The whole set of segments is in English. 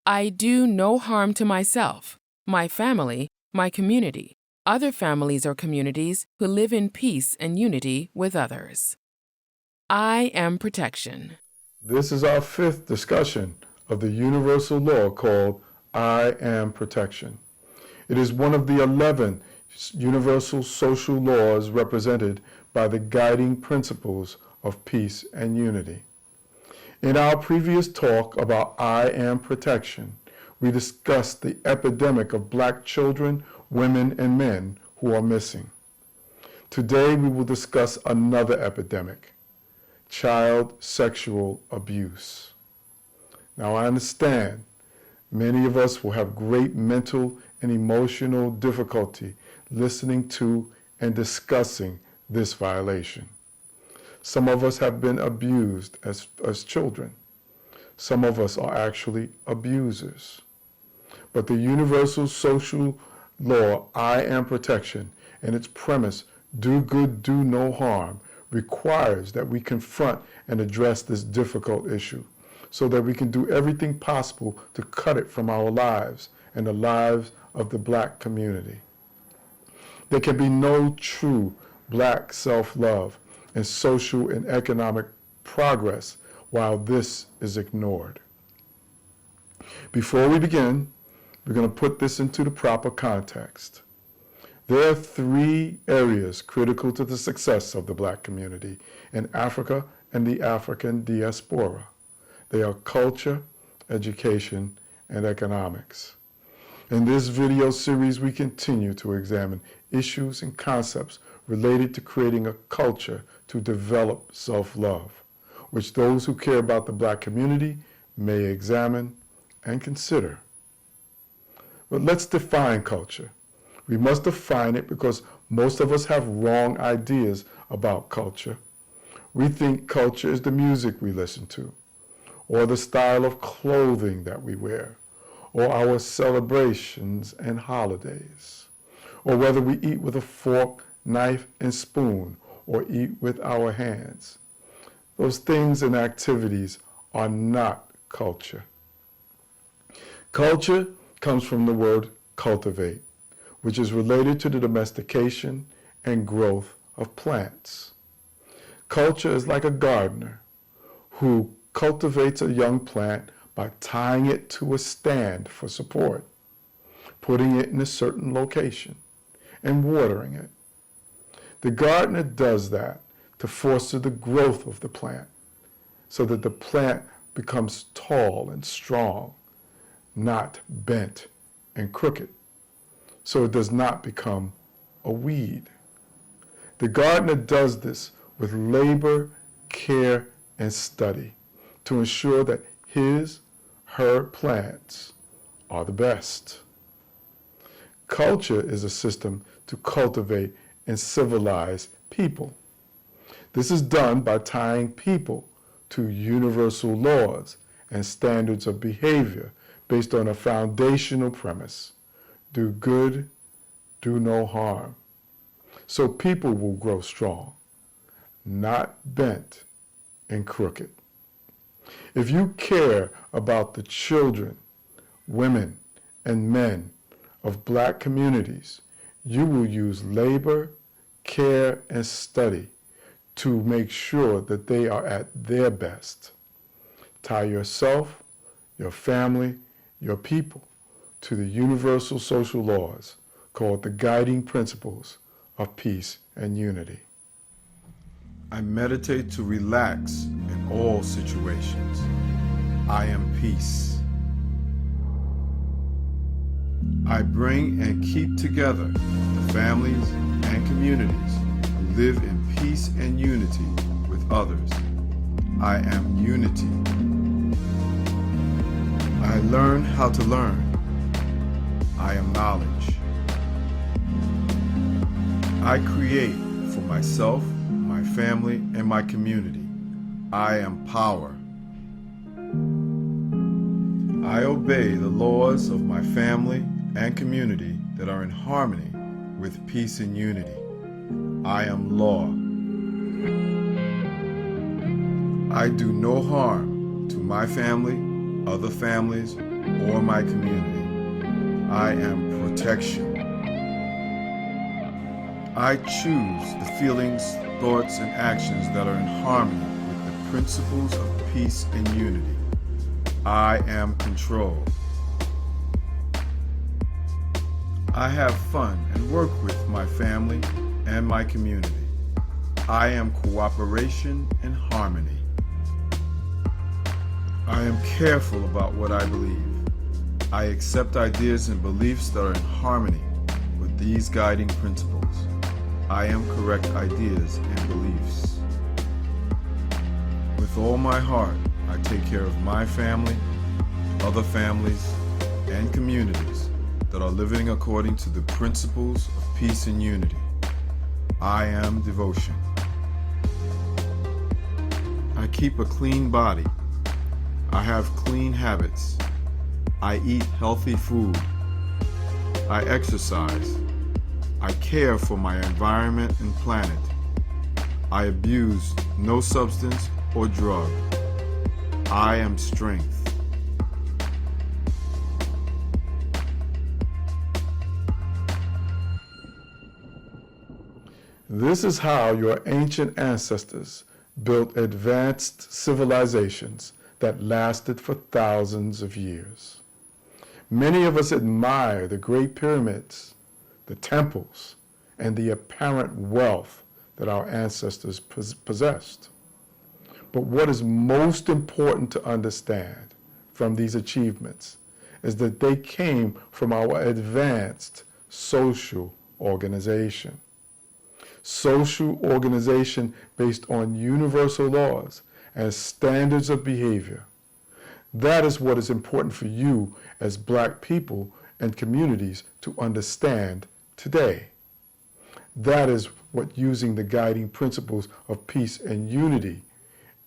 I do no harm to myself, my family, my community, other families or communities who live in peace and unity with others. I am protection. This is our fifth discussion of the universal law called I am protection. It is one of the 11 universal social laws represented by the guiding principles of peace and unity. In our previous talk about I am protection, we discussed the epidemic of black children, women, and men who are missing. Today we will discuss another epidemic, child sexual abuse. Now I understand many of us will have great mental and emotional difficulty listening to and discussing this violation. Some of us have been abused as children. Some of us are actually abusers. But the universal social law, I am protection, and its premise, do good, do no harm, requires that we confront and address this difficult issue so that we can do everything possible to cut it from our lives and the lives of the black community. There can be no true black self-love and social and economic progress while this is ignored. Before we begin, we're going to put this into the proper context. There are 3 areas critical to the success of the black community in Africa and the African diaspora. They are culture, education, and economics. In this video series, we continue to examine issues and concepts related to creating a culture to develop self-love, which those who care about the black community may examine and consider. But let's define culture. We must define it because most of us have wrong ideas about culture. We think culture is the music we listen to, or the style of clothing that we wear, or our celebrations and holidays, or whether we eat with a fork, knife, and spoon, or eat with our hands. Those things and activities are not culture. Culture comes from the word cultivate, which is related to the domestication and growth of plants. Culture is like a gardener who cultivates a young plant by tying it to a stand for support, putting it in a certain location, and watering it. The gardener does that to foster the growth of the plant so that the plant becomes tall and strong, not bent and crooked, so it does not become a weed. The gardener does this with labor, care, and study to ensure that her plants are the best. Culture is a system to cultivate and civilize people. This is done by tying people to universal laws and standards of behavior based on a foundational premise: do good, do no harm. So people will grow strong, not bent and crooked. If you care about the children, women, and men of black communities, you will use labor, care, and study to make sure that they are at their best. Tie yourself, your family, your people to the universal social laws called the guiding principles of peace and unity. I meditate to relax in all situations. I am peace. I bring and keep together the families and communities who live in peace and unity with others. I am unity. I learn how to learn. I am knowledge. I create for myself, my family, and my community. I am power. I obey the laws of my family and community that are in harmony with peace and unity. I am law. I do no harm to my family, other families, or my community. I am protection. I choose the feelings, thoughts, and actions that are in harmony with the principles of peace and unity. I am control. I have fun and work with my family and my community. I am cooperation and harmony. I am careful about what I believe. I accept ideas and beliefs that are in harmony with these guiding principles. I am correct ideas and beliefs. With all my heart, I take care of my family, other families, and communities that are living according to the principles of peace and unity. I am devotion. I keep a clean body. I have clean habits. I eat healthy food. I exercise. I care for my environment and planet. I abuse no substance or drug. I am strength. This is how your ancient ancestors built advanced civilizations that lasted for thousands of years. Many of us admire the great pyramids, the temples, and the apparent wealth that our ancestors possessed. But what is most important to understand from these achievements is that they came from our advanced social organization. Social organization based on universal laws and standards of behavior. That is what is important for you as Black people and communities to understand today. That is what using the guiding principles of peace and unity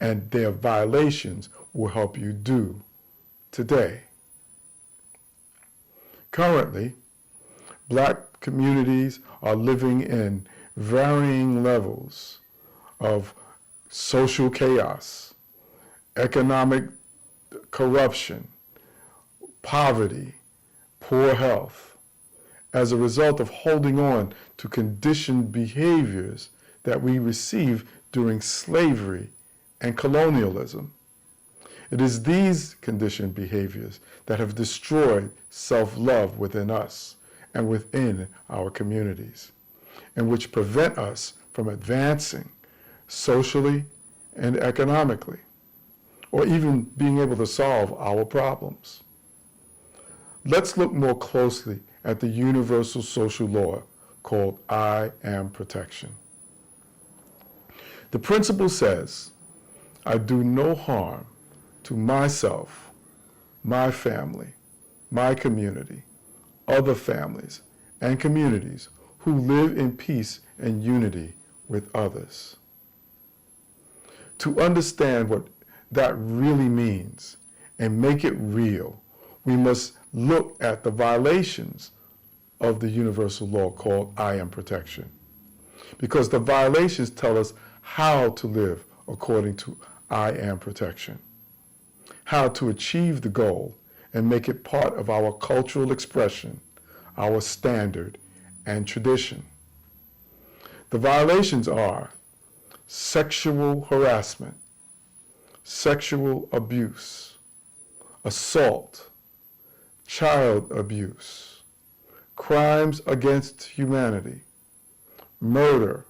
and their violations will help you do today. Currently, Black communities are living in varying levels of social chaos, economic corruption, poverty, poor health, as a result of holding on to conditioned behaviors that we received during slavery and colonialism. It is these conditioned behaviors that have destroyed self-love within us and within our communities, and which prevent us from advancing socially and economically, or even being able to solve our problems. Let's look more closely at the universal social law called I am protection. The principle says, I do no harm to myself, my family, my community, other families, and communities who live in peace and unity with others. To understand what that really means and make it real, we must look at the violations of the universal law called I am protection. Because the violations tell us how to live according to I am protection, how to achieve the goal and make it part of our cultural expression, our standard, and tradition. The violations are sexual harassment, sexual abuse, assault, child abuse, crimes against humanity, murder,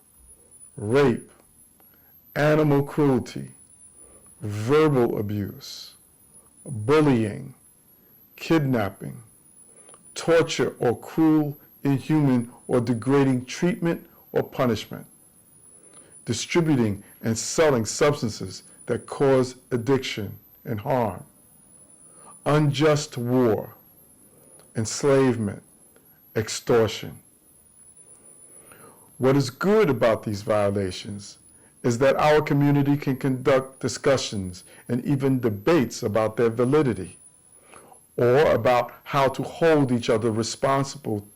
rape, animal cruelty, verbal abuse, bullying, kidnapping, torture or cruel, inhuman, or degrading treatment or punishment, distributing and selling substances that cause addiction and harm, unjust war, enslavement, extortion. What is good about these violations is that our community can conduct discussions and even debates about their validity, or about how to hold each other responsible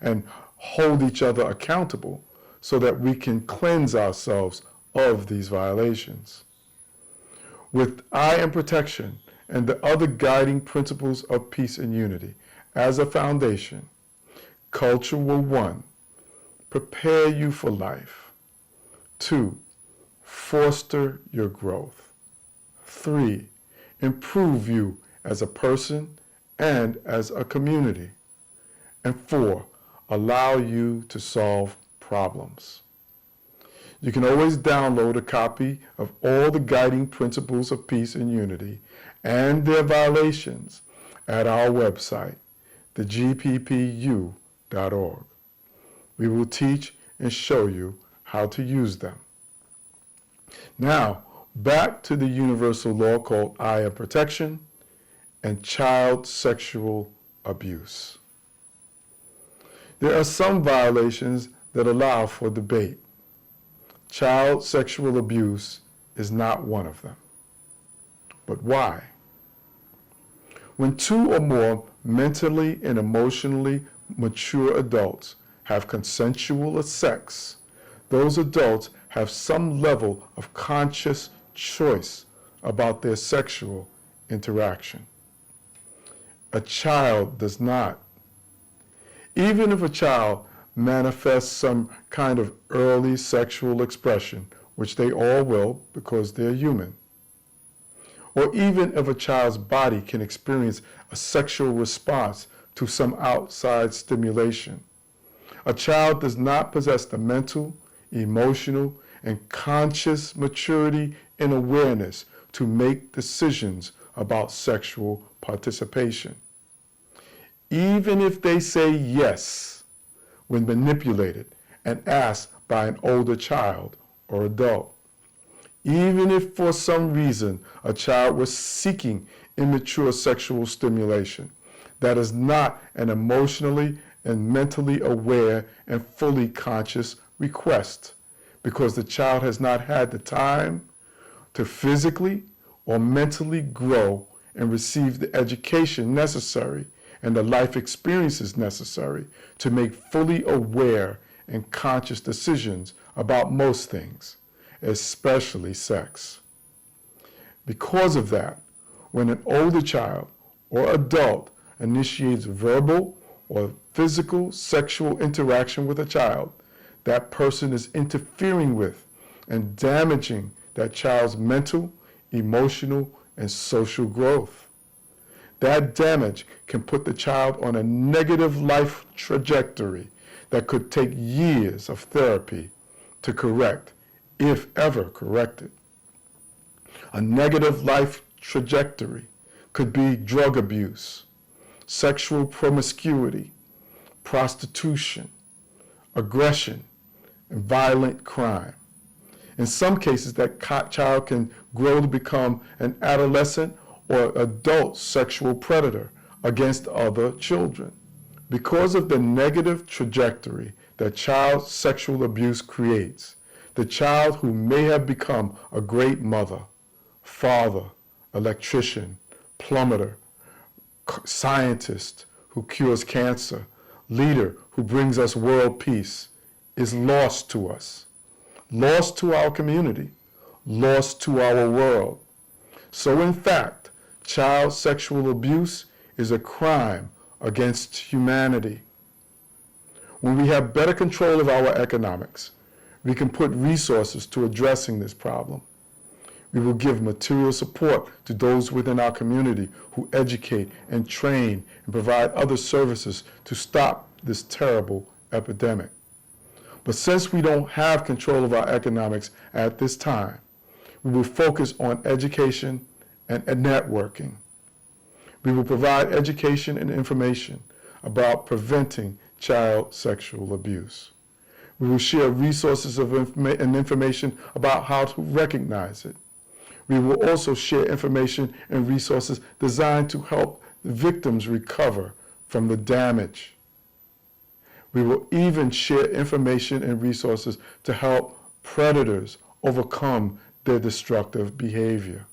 and hold each other accountable so that we can cleanse ourselves of these violations. With I am protection and the other guiding principles of peace and unity as a foundation, culture will 1. Prepare you for life. 2. Foster your growth. 3. Improve you as a person and as a community. And 4. Allow you to solve problems. You can always download a copy of all the guiding principles of peace and unity and their violations at our website, thegppu.org. We will teach and show you how to use them. Now, back to the universal law called I am protection and child sexual abuse. There are some violations that allow for debate. Child sexual abuse is not one of them. But why? When 2 or more mentally and emotionally mature adults have consensual sex, those adults have some level of conscious choice about their sexual interaction. A child does not. Even if a child manifests some kind of early sexual expression, which they all will because they're human, or even if a child's body can experience a sexual response to some outside stimulation, a child does not possess the mental, emotional, and conscious maturity and awareness to make decisions about sexual participation. Even if they say yes when manipulated and asked by an older child or adult. Even if for some reason a child was seeking immature sexual stimulation, that is not an emotionally and mentally aware and fully conscious request, because the child has not had the time to physically or mentally grow and receive the education necessary and the life experiences necessary to make fully aware and conscious decisions about most things, especially sex. Because of that, when an older child or adult initiates verbal or physical sexual interaction with a child, that person is interfering with and damaging that child's mental, emotional, and social growth. That damage can put the child on a negative life trajectory that could take years of therapy to correct, if ever corrected. A negative life trajectory could be drug abuse, sexual promiscuity, prostitution, aggression, and violent crime. In some cases, that child can grow to become an adolescent or adult sexual predator against other children. Because of the negative trajectory that child sexual abuse creates, the child who may have become a great mother, father, electrician, plumber, scientist who cures cancer, leader who brings us world peace, is lost to us, lost to our community, lost to our world. So in fact, child sexual abuse is a crime against humanity. When we have better control of our economics, we can put resources to addressing this problem. We will give material support to those within our community who educate and train and provide other services to stop this terrible epidemic. But since we don't have control of our economics at this time, we will focus on education and networking. We will provide education and information about preventing child sexual abuse. We will share resources and information about how to recognize it. We will also share information and resources designed to help the victims recover from the damage. We will even share information and resources to help predators overcome their destructive behavior,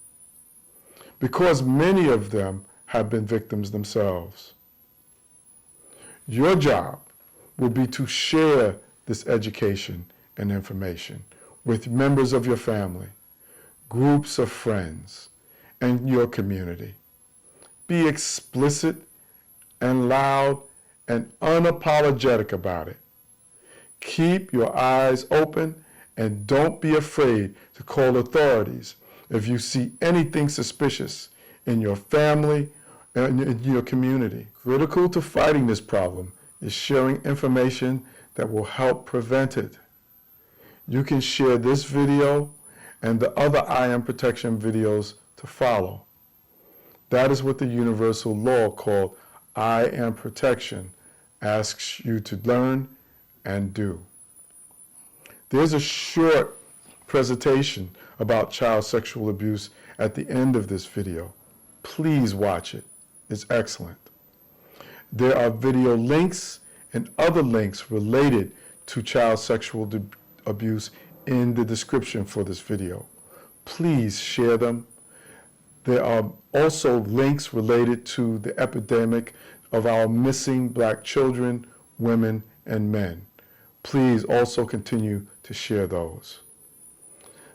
because many of them have been victims themselves. Your job will be to share this education and information with members of your family, groups of friends, and your community. Be explicit and loud and unapologetic about it. Keep your eyes open and don't be afraid to call authorities if you see anything suspicious in your family and in your community. Critical to fighting this problem is sharing information that will help prevent it. You can share this video and the other I Am Protection videos to follow. That is what the universal law called I Am Protection asks you to learn and do. There's a short presentation about child sexual abuse at the end of this video. Please watch it. It's excellent. There are video links and other links related to child sexual abuse in the description for this video. Please share them. There are also links related to the epidemic of our missing black children, women, and men. Please also continue to share those.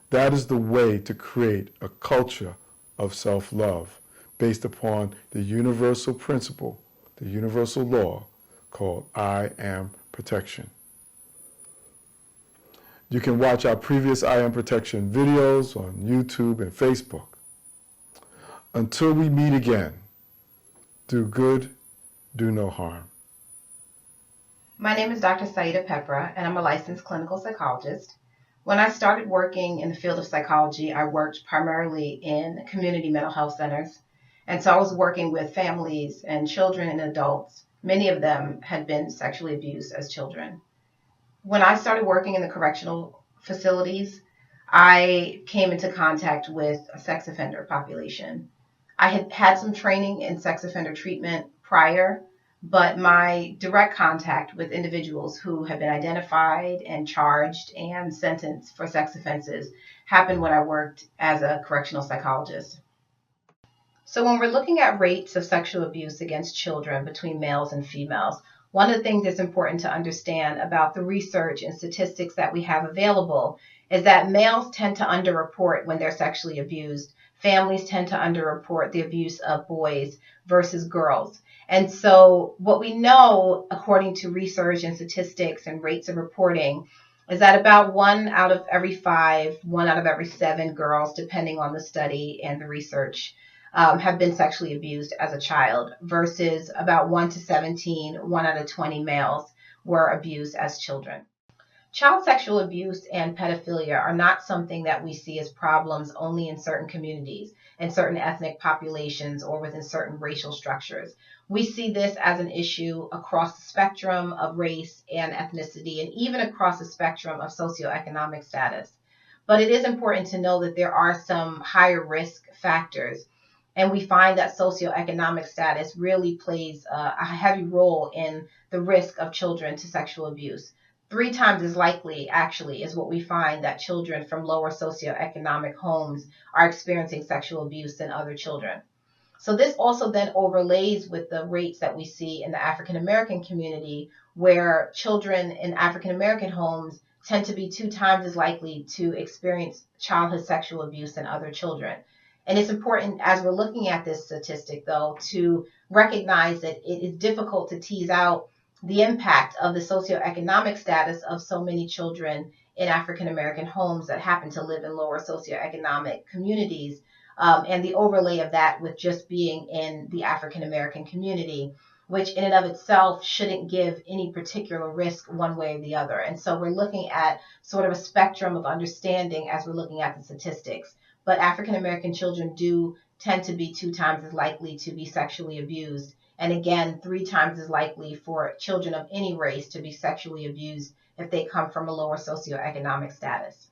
That is the way to create a culture of self-love based upon the universal principle, the universal law called I Am Protection. You can watch our previous I Am Protection videos on YouTube and Facebook. Until we meet again, do good, do no harm. My name is Dr. Saida Pepra, and I'm a licensed clinical psychologist. When I started working in the field of psychology, I worked primarily in community mental health centers. And so I was working with families and children and adults. Many of them had been sexually abused as children. When I started working in the correctional facilities, I came into contact with a sex offender population. I had had some training in sex offender treatment prior, but my direct contact with individuals who have been identified and charged and sentenced for sex offenses happened when I worked as a correctional psychologist. So when we're looking at rates of sexual abuse against children between males and females, one of the things that's important to understand about the research and statistics that we have available is that males tend to underreport when they're sexually abused. Families tend to underreport the abuse of boys versus girls. And so what we know, according to research and statistics and rates of reporting, is that about 1 out of every 5, 1 out of every 7 girls, depending on the study and the research, have been sexually abused as a child, versus about 1 to 17, 1 out of 20 males were abused as children. Child sexual abuse and pedophilia are not something that we see as problems only in certain communities, in certain ethnic populations, or within certain racial structures. We see this as an issue across the spectrum of race and ethnicity, and even across the spectrum of socioeconomic status. But it is important to know that there are some higher risk factors, and we find that socioeconomic status really plays a heavy role in the risk of children to sexual abuse. 3 times as likely, actually, is what we find that children from lower socioeconomic homes are experiencing sexual abuse than other children. So this also then overlays with the rates that we see in the African American community, where children in African American homes tend to be 2 times as likely to experience childhood sexual abuse than other children. And it's important, as we're looking at this statistic, though, to recognize that it is difficult to tease out the impact of the socioeconomic status of so many children in African American homes that happen to live in lower socioeconomic communities, and the overlay of that with just being in the African American community, which in and of itself shouldn't give any particular risk one way or the other. And so we're looking at sort of a spectrum of understanding as we're looking at the statistics. But African American children do tend to be 2 times as likely to be sexually abused. And again, 3 times as likely for children of any race to be sexually abused if they come from a lower socioeconomic status.